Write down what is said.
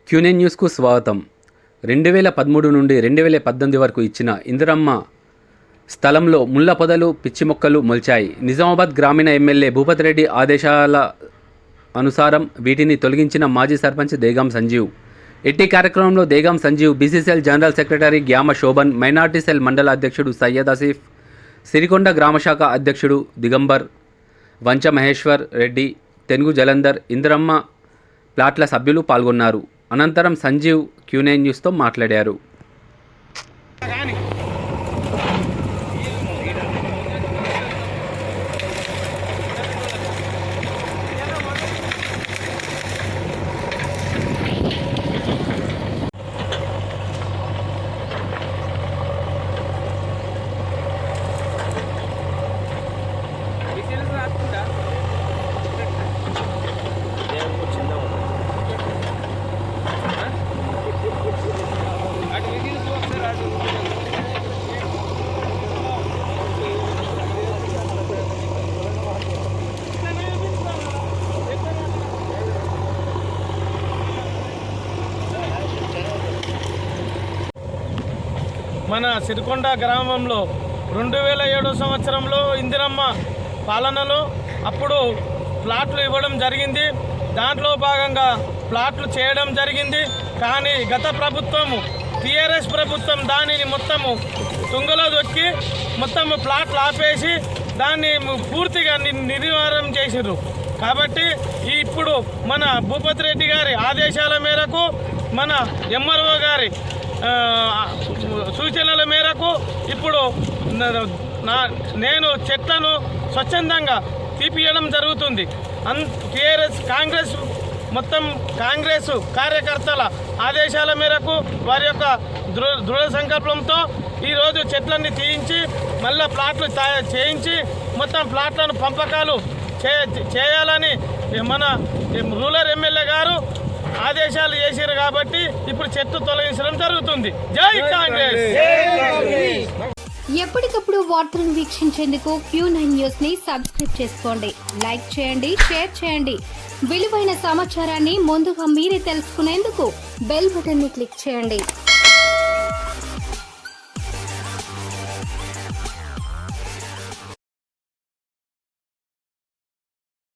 క్యూనెన్ న్యూస్కు స్వాగతం. 2013 నుండి 2018 వరకు ఇచ్చిన ఇందిరమ్మ స్థలంలో ముళ్ల పొదలు, పిచ్చి మొక్కలు మొలిచాయి. నిజామాబాద్ గ్రామీణ ఎమ్మెల్యే భూపతి రెడ్డి ఆదేశాల అనుసారం వీటిని తొలగించిన మాజీ సర్పంచ్ దేగాం సంజీవ్. ఎట్టి కార్యక్రమంలో Degam Sanjeev, BCCL general secretary Gyama Shobhan, minority cell మండల అధ్యక్షుడు సయ్యద్ ఆసిఫ్, సిరికొండ గ్రామశాఖ అధ్యక్షుడు దిగంబర్, వంచ మహేశ్వర్ రెడ్డి, తెనుగు జలంధర్, ఇందిరమ్మ ప్లాట్ల సభ్యులు పాల్గొన్నారు. అనంతరం సంజీవ్ క్యూనెన్ న్యూస్తో మాట్లాడారు. మన సిరికొండ గ్రామంలో 2007 సంవత్సరంలో ఇందిరమ్మ పాలనలో అప్పుడు ప్లాట్లు ఇవ్వడం జరిగింది. దాంట్లో భాగంగా ప్లాట్లు చేయడం జరిగింది. కానీ గత ప్రభుత్వము, టీఆర్ఎస్ ప్రభుత్వం దానిని మొత్తము తుంగలో దొక్కి మొత్తము ప్లాట్లు ఆపేసి దాన్ని పూర్తిగా నిర్వీర్యం చేసిర్రు. కాబట్టి ఇప్పుడు మన భూపతి రెడ్డి గారి ఆదేశాల మేరకు, మన ఎంఆర్ఓ గారి సూచనల మేరకు ఇప్పుడు నేను చెట్లను స్వచ్ఛందంగా తీపియడం జరుగుతుంది. కాంగ్రెస్ కాంగ్రెస్ కార్యకర్తల ఆదేశాల మేరకు, వారి యొక్క దృఢ సంకల్పంతో ఈరోజు చెట్లన్నీ తీయించి మళ్ళీ ప్లాట్లు చేయించి మొత్తం ప్లాట్లను పంపకాలు చేయాలని మన రూరల్ ఎమ్మెల్యే గారు ఆదేశాలు చేశారు. కాబట్టి ఇప్పుడు చెట్టు తొలగించడం జరుగుతుంది. జై కాంగ్రెస్. ఎప్పటికప్పుడు వార్తలను వీక్షించేందుకు క్యూనెన్ న్యూస్ ని సబ్స్క్రైబ్ చేసుకోండి, లైక్ చేయండి, షేర్ చేయండి. విలువైన సమాచారాన్ని ముందుగా మీరే తెలుసుకునేందుకు బెల్ బటన్ ని క్లిక్ చేయండి.